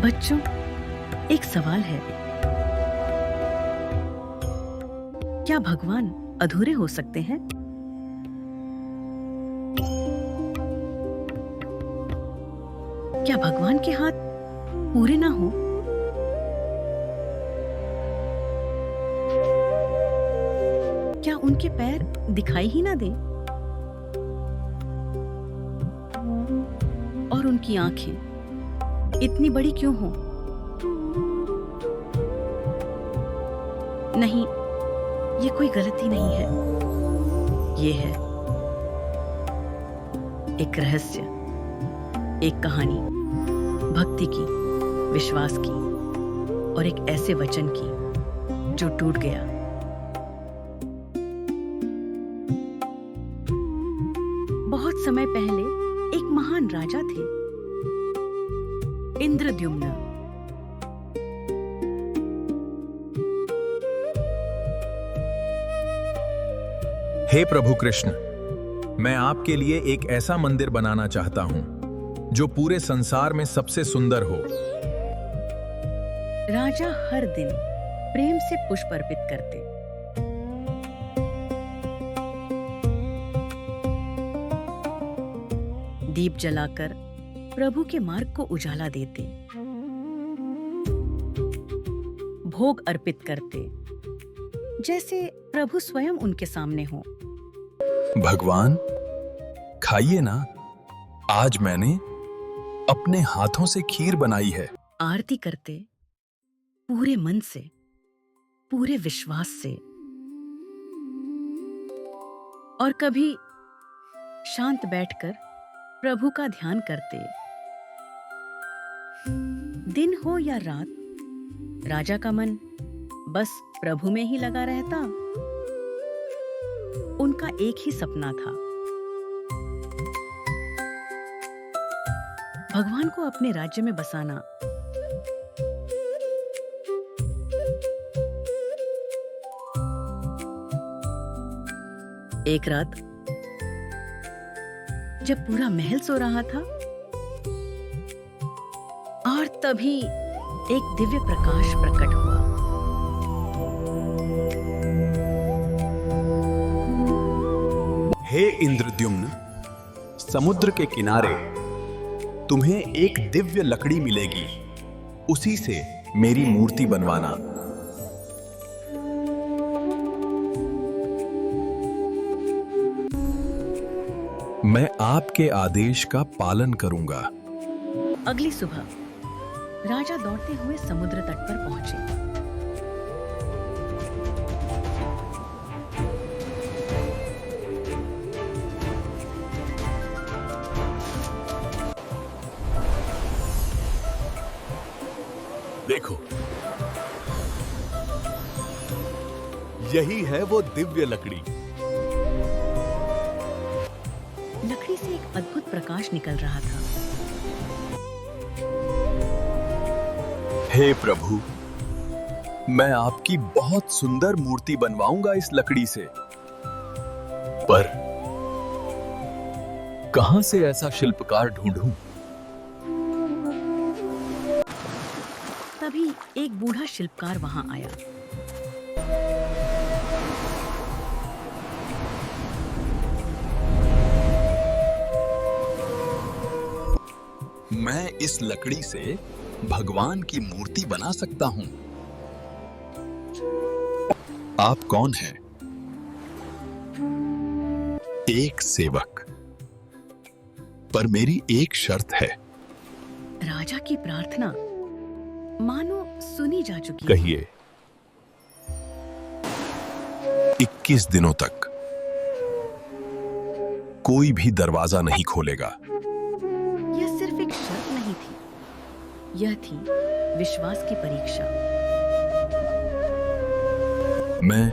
बच्चों, एक सवाल है। क्या भगवान अधूरे हो सकते हैं? क्या भगवान के हाथ पूरे ना हो? क्या उनके पैर दिखाई ही ना दे? और उनकी आंखें इतनी बड़ी क्यों हो? नहीं, ये कोई गलती नहीं है। ये है एक रहस्य, एक कहानी, भक्ति की, विश्वास की और एक ऐसे वचन की जो टूट गया। बहुत समय पहले एक महान राजा थे, इंद्रद्युम्न। हे प्रभु कृष्ण, मैं आपके लिए एक ऐसा मंदिर बनाना चाहता हूं जो पूरे संसार में सबसे सुंदर हो। राजा हर दिन प्रेम से पुष्प अर्पित करते। दीप जलाकर प्रभु के मार्ग को उजाला देते। भोग अर्पित करते, जैसे प्रभु स्वयं उनके सामने हो। भगवान, खाइए ना, आज मैंने अपने हाथों से खीर बनाई है। आरती करते पूरे मन से, पूरे विश्वास से। और कभी शांत बैठकर प्रभु का ध्यान करते। दिन हो या रात, राजा का मन बस प्रभु में ही लगा रहता। उनका एक ही सपना था, भगवान को अपने राज्य में बसाना। एक रात जब पूरा महल सो रहा था और तभी एक दिव्य प्रकाश प्रकट हुआ। हे इंद्रद्युम्न, समुद्र के किनारे तुम्हें एक दिव्य लकड़ी मिलेगी, उसी से मेरी मूर्ति बनवाना। मैं आपके आदेश का पालन करूंगा। अगली सुबह राजा दौड़ते हुए समुद्र तट पर पहुंचे। देखो, यही है वो दिव्य लकड़ी। लकड़ी से एक अद्भुत प्रकाश निकल रहा था। हे प्रभु, मैं आपकी बहुत सुंदर मूर्ति बनवाऊंगा इस लकड़ी से, पर कहां से ऐसा शिल्पकार ढूंढूं? तभी एक बूढ़ा शिल्पकार वहां आया। मैं इस लकड़ी से भगवान की मूर्ति बना सकता हूं। आप कौन हैं? एक सेवक, पर मेरी एक शर्त है। राजा की प्रार्थना मानो सुनी जा चुकी है। कहिए। 21 दिनों तक कोई भी दरवाजा नहीं खोलेगा। यह सिर्फ एक शर्त नहीं थी, यह थी विश्वास की परीक्षा। मैं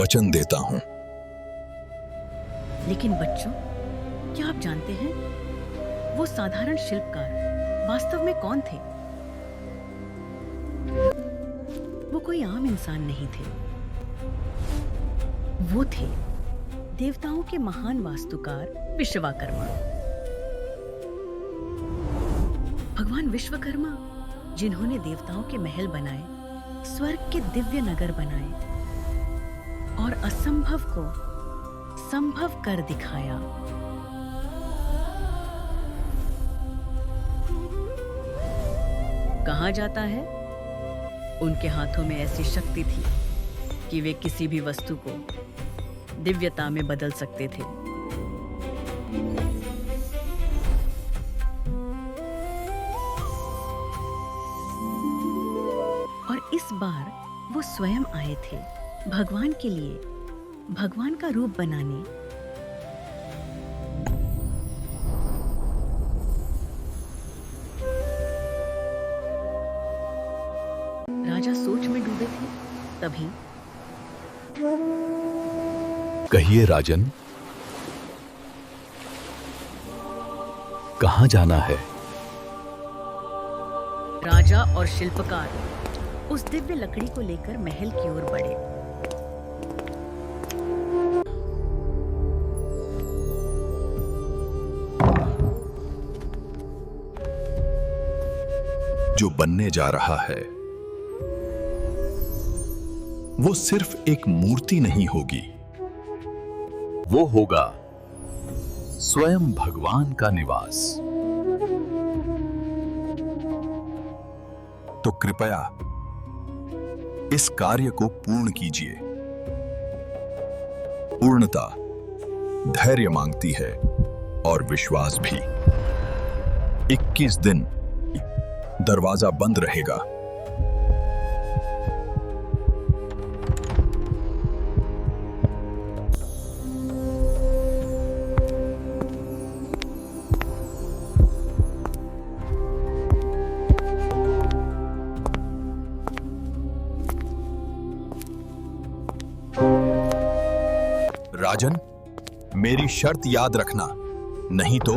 वचन देता हूं। लेकिन बच्चों, क्या आप जानते हैं वो साधारण शिल्पकार वास्तव में कौन थे? वो कोई आम इंसान नहीं थे। वो थे देवताओं के महान वास्तुकार विश्वकर्मा। भगवान विश्वकर्मा, जिन्होंने देवताओं के महल बनाए, स्वर्ग के दिव्य नगर बनाए और असंभव को संभव कर दिखाया। कहा जाता है उनके हाथों में ऐसी शक्ति थी कि वे किसी भी वस्तु को दिव्यता में बदल सकते थे। और इस बार वो स्वयं आए थे भगवान के लिए, भगवान का रूप बनाने। राजा सोच में डूबे थे, तभी कहिए राजन, कहाँ जाना है? राजा और शिल्पकार उस दिव्य लकड़ी को लेकर महल की ओर बढ़े। जो बनने जा रहा है वो सिर्फ एक मूर्ति नहीं होगी, वो होगा स्वयं भगवान का निवास। तो कृपया इस कार्य को पूर्ण कीजिए। पूर्णता धैर्य मांगती है और विश्वास भी। 21 दिन दरवाजा बंद रहेगा। राजन, मेरी शर्त याद रखना, नहीं तो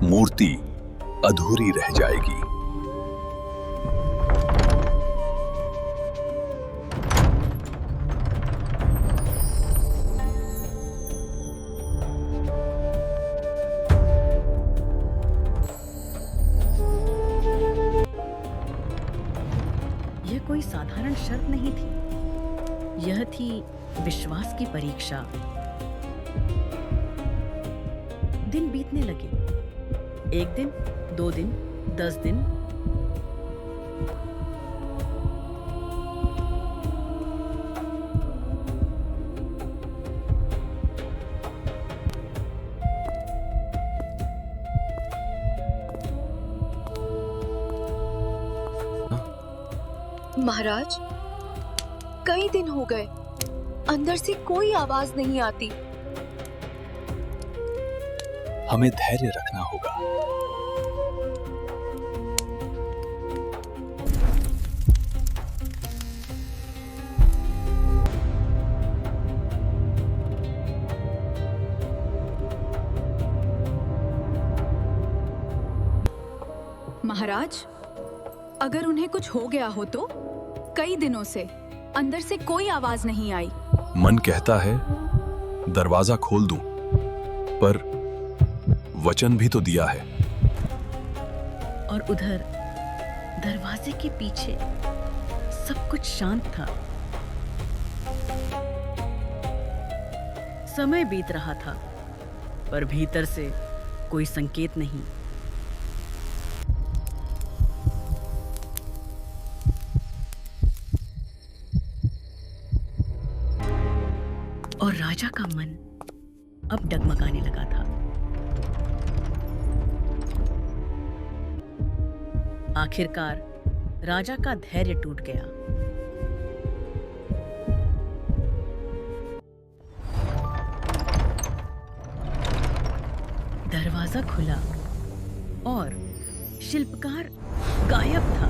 मूर्ति अधूरी रह जाएगी। यह कोई साधारण शर्त नहीं थी, यह थी विश्वास की परीक्षा। दिन बीतने लगे, 1 दिन, 2 दिन, 10 दिन। महाराज, कई दिन हो गए, अंदर से कोई आवाज नहीं आती। हमें धैर्य रखना होगा। महाराज, अगर उन्हें कुछ हो गया हो तो? कई दिनों से अंदर से कोई आवाज नहीं आई। मन कहता है दरवाजा खोल दूं, पर वचन भी तो दिया है। और उधर दरवाजे के पीछे सब कुछ शांत था। समय बीत रहा था, पर भीतर से कोई संकेत नहीं। और राजा का मन अब डगमगाने लगा था। आखिरकार राजा का धैर्य टूट गया। दरवाजा खुला और शिल्पकार गायब था।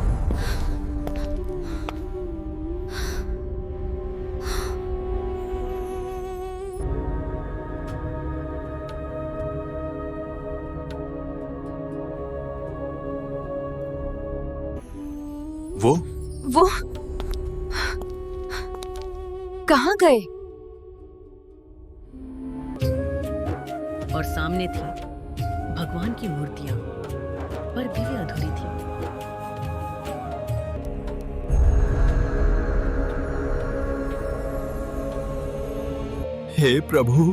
वो कहाँ गए? और सामने थी भगवान की मूर्तियां, पर भी वे अधूरी थी। हे प्रभु,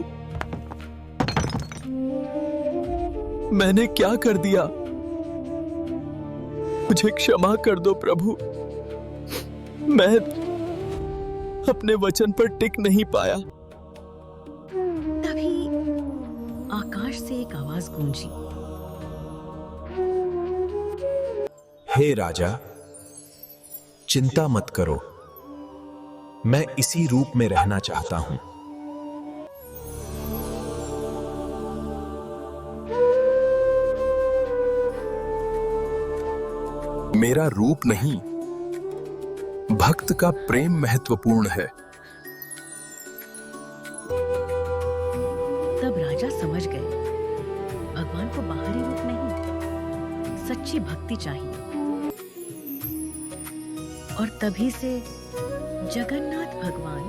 मैंने क्या कर दिया? मुझे क्षमा कर दो प्रभु। मैं अपने वचन पर टिक नहीं पाया। तभी आकाश से एक आवाज गूंजी। हे राजा, चिंता मत करो, मैं इसी रूप में रहना चाहता हूं। मेरा रूप नहीं, भक्त का प्रेम महत्वपूर्ण है। तब राजा समझ गए, भगवान को बाहरी रूप नहीं, सच्ची भक्ति चाहिए। और तभी से जगन्नाथ भगवान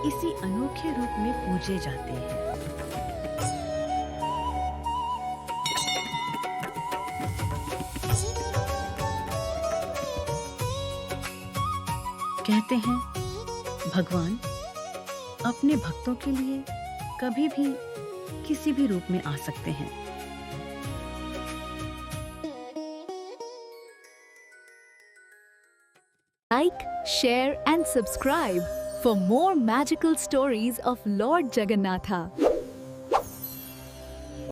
इसी अनोखे रूप में पूजे जाते हैं। कहते हैं, भगवान अपने भक्तों के लिए कभी भी किसी भी रूप में आ सकते हैं। Like, share and subscribe for more magical stories of Lord Jagannatha.